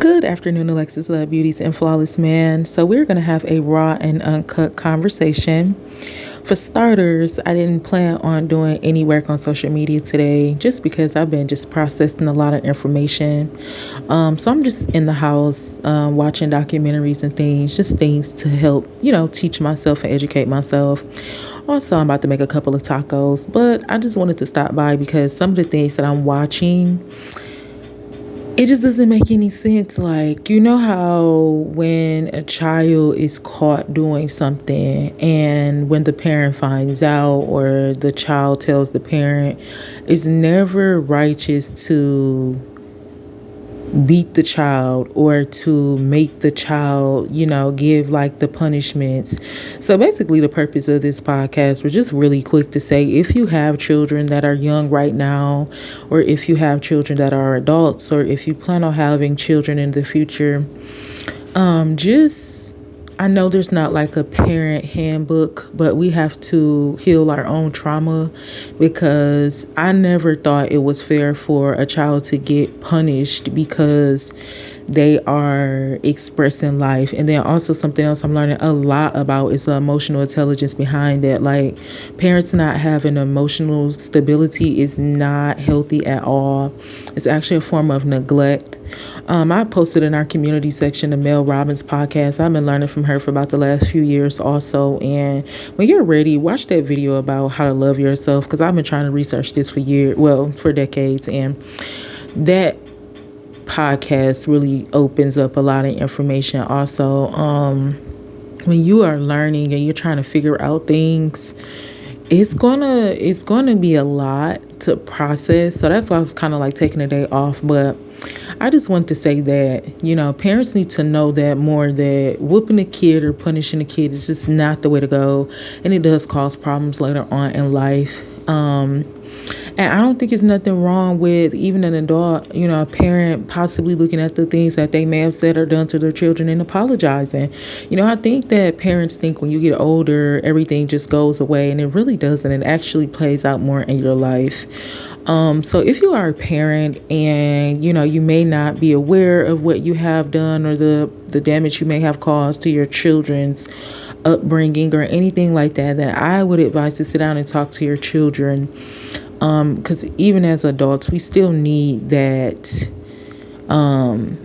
Good afternoon, Alexus, Love Beauties, and Flawless Man. So, we're going to have a raw and uncut conversation. For starters, I didn't plan on doing any work on social media today just because I've been just processing a lot of information. So, I'm just in the house watching documentaries and things, just things to help, teach myself and educate myself. Also, I'm about to make a couple of tacos, but I just wanted to stop by because some of the things that I'm watching, it just doesn't make any sense. Like, you know how when a child is caught doing something and when the parent finds out or the child tells the parent, it's never righteous to beat the child or to make the child, give like the punishments. So basically the purpose of this podcast was just really quick to say, if you have children that are young right now, or if you have children that are adults, or if you plan on having children in the future, I know there's not like a parent handbook, but we have to heal our own trauma, because I never thought it was fair for a child to get punished because they are expressing life. And then also something else I'm learning a lot about is the emotional intelligence behind it. Like, parents not having emotional stability is not healthy at all. It's actually a form of neglect. I posted in our community section the Mel Robbins podcast. I've been learning from her for about the last few years also. And when you're ready, watch that video about how to love yourself, because I've been trying to research this for decades. And that podcast really opens up a lot of information. Also, when you are learning and you're trying to figure out things, it's gonna be a lot to process. So that's why I was kind of like taking a day off. But I just want to say that, parents need to know that more, that whooping a kid or punishing a kid is just not the way to go. And it does cause problems later on in life. And I don't think it's nothing wrong with even an adult, a parent possibly looking at the things that they may have said or done to their children and apologizing. I think that parents think when you get older, everything just goes away, and it really doesn't. It actually plays out more in your life. So if you are a parent and, you may not be aware of what you have done or the damage you may have caused to your children's upbringing or anything like that, then I would advise to sit down and talk to your children. Because even as adults, we still need that,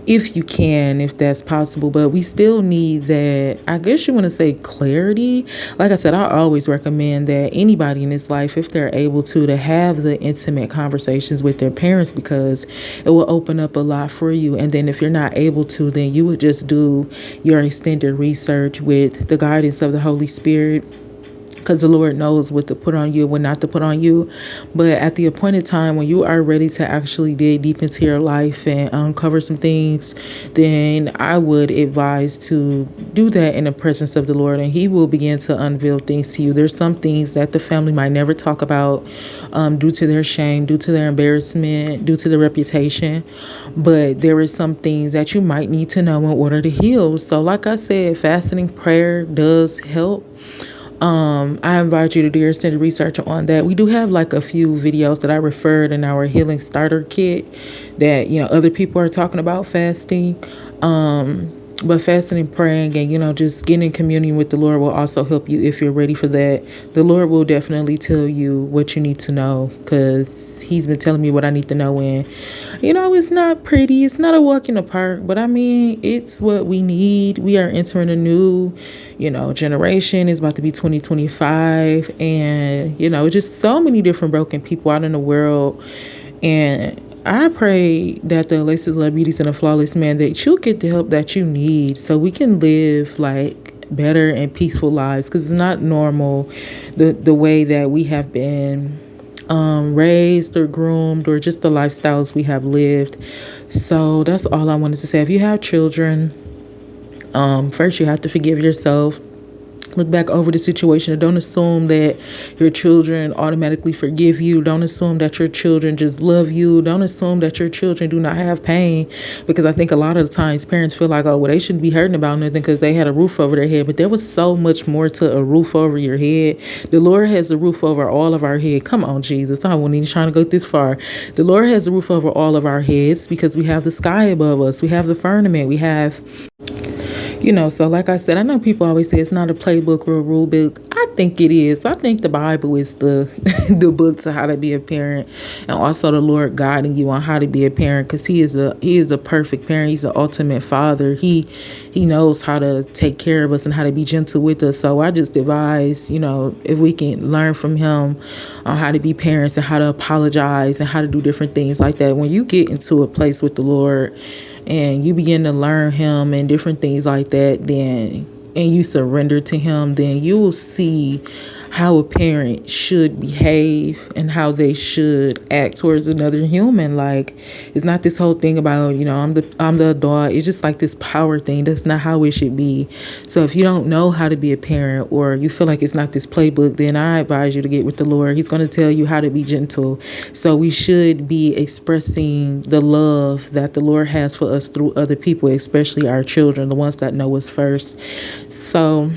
if that's possible, but we still need that, I guess you want to say, clarity. Like I said, I always recommend that anybody in this life, if they're able to have the intimate conversations with their parents, because it will open up a lot for you. And then if you're not able to, then you would just do your extended research with the guidance of the Holy Spirit, because the Lord knows what to put on you and what not to put on you. But at the appointed time, when you are ready to actually dig deep into your life and uncover some things, then I would advise to do that in the presence of the Lord, and He will begin to unveil things to you. There's some things that the family might never talk about due to their shame, due to their embarrassment, due to their reputation. But there is some things that you might need to know in order to heal. So like I said, fasting, prayer does help. I invite you to do your extended research on that. We do have like a few videos that I referred in our healing starter kit that, other people are talking about fasting. But fasting and praying and, just getting in communion with the Lord will also help you if you're ready for that. The Lord will definitely tell you what you need to know, because He's been telling me what I need to know. And, it's not pretty. It's not a walk in the park, but I mean, it's what we need. We are entering a new, generation. It's about to be 2025. And, just so many different broken people out in the world. And I pray that the Alexus, Love Beauties, and the Flawless Man, that you'll get the help that you need so we can live like better and peaceful lives, because it's not normal the way that we have been raised or groomed, or just the lifestyles we have lived. So that's all I wanted to say. If you have children, first you have to forgive yourself. look back over the situation. Don't assume that your children automatically forgive you. Don't assume that your children just love you. Don't assume that your children do not have pain, because I think a lot of the times parents feel like, oh, well, they shouldn't be hurting about nothing because they had a roof over their head. But there was so much more to a roof over your head. The Lord has a roof over all of our head. Come on, Jesus. I wasn't even trying to go this far. The Lord has a roof over all of our heads because we have the sky above us. We have the firmament. We have, so like I said, I know people always say it's not a playbook or a rule book. I think it is. I think the Bible is the the book to how to be a parent, and also the Lord guiding you on how to be a parent, because He is the perfect parent. He's the ultimate father. He knows how to take care of us and how to be gentle with us. So I just advise, if we can learn from Him on how to be parents and how to apologize and how to do different things like that. When you get into a place with the Lord and you begin to learn Him and different things like that, and you surrender to Him, then you will see how a parent should behave and how they should act towards another human. Like, it's not this whole thing about, I'm the adult. It's just like this power thing. That's not how it should be. So if you don't know how to be a parent, or you feel like it's not this playbook, then I advise you to get with the Lord. He's going to tell you how to be gentle. So we should be expressing the love that the Lord has for us through other people, especially our children, the ones that know us first. So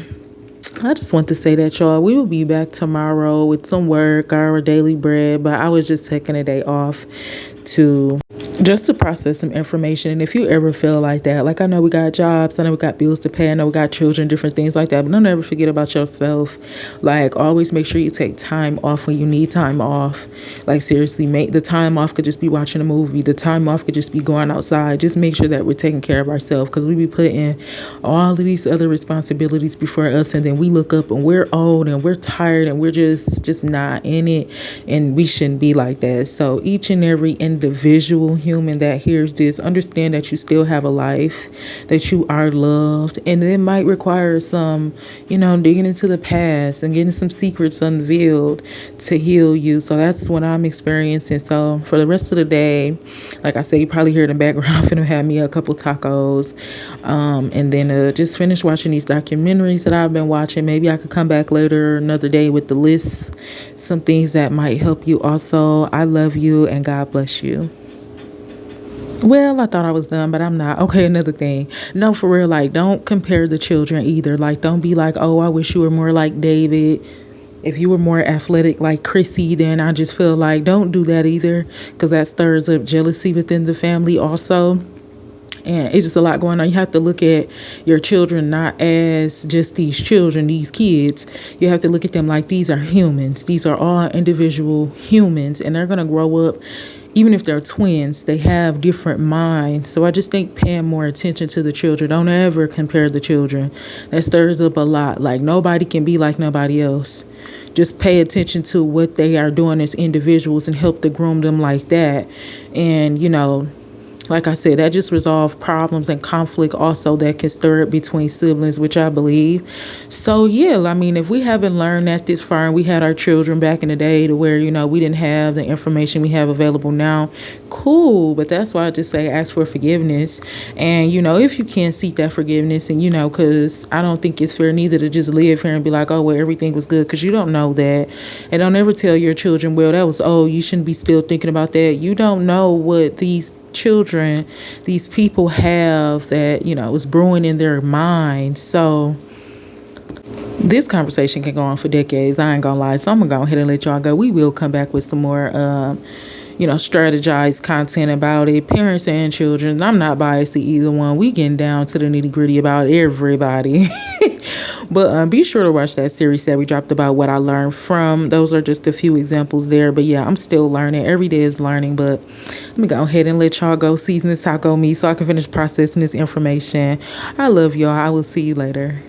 I just want to say that, y'all, we will be back tomorrow with some work, our daily bread, but I was just taking a day off to process some information. And if you ever feel like that, like, I know we got jobs, I know we got bills to pay, I know we got children, different things like that, but don't ever forget about yourself. Like, always make sure you take time off when you need time off. Like, seriously, make the time off could just be watching a movie. The time off could just be going outside. Just make sure that we're taking care of ourselves, because we be putting all of these other responsibilities before us, and then we look up and we're old and we're tired and we're just not in it, and we shouldn't be like that. So each and every individual human that hears this, understand that you still have a life, that you are loved, and it might require some, digging into the past and getting some secrets unveiled to heal you. So that's what I'm experiencing. So for the rest of the day, like I said, you probably hear in the background, I'm gonna have me a couple tacos, and then just finish watching these documentaries that I've been watching. Maybe I could come back later another day with the list, some things that might help you also. I love you and God bless you. Well, I thought I was done, but I'm not. Okay, another thing. No, for real, like, don't compare the children either. Like, don't be like, oh, I wish you were more like David. If you were more athletic like Chrissy, then I just feel like don't do that either, because that stirs up jealousy within the family also. And it's just a lot going on. You have to look at your children not as just these children, these kids. You have to look at them like these are humans. These are all individual humans, and they're going to grow up. Even if they're twins, they have different minds. So I just think paying more attention to the children. Don't ever compare the children. That stirs up a lot. Like, nobody can be like nobody else. Just pay attention to what they are doing as individuals and help to groom them like that. And, like I said, that just resolve problems and conflict also that can stir up between siblings, which I believe. So, yeah, I mean, if we haven't learned that this far, and we had our children back in the day to where, we didn't have the information we have available now, cool. But that's why I just say ask for forgiveness. And, if you can seek that forgiveness, and, because I don't think it's fair neither to just live here and be like, oh, well, everything was good, because you don't know that. And don't ever tell your children, well, that was, oh, you shouldn't be still thinking about that. You don't know what these children, these people have that, is brewing in their mind. So this conversation can go on for decades. I ain't gonna lie. So I'm gonna go ahead and let y'all go. We will come back with some more strategized content about it. Parents and children. I'm not biased to either one. We getting down to the nitty-gritty about everybody. But be sure to watch that series that we dropped about what I learned from. Those are just a few examples there. But yeah, I'm still learning. Every day is learning. But let me go ahead and let y'all go season this taco meat so I can finish processing this information. I love y'all. I will see you later.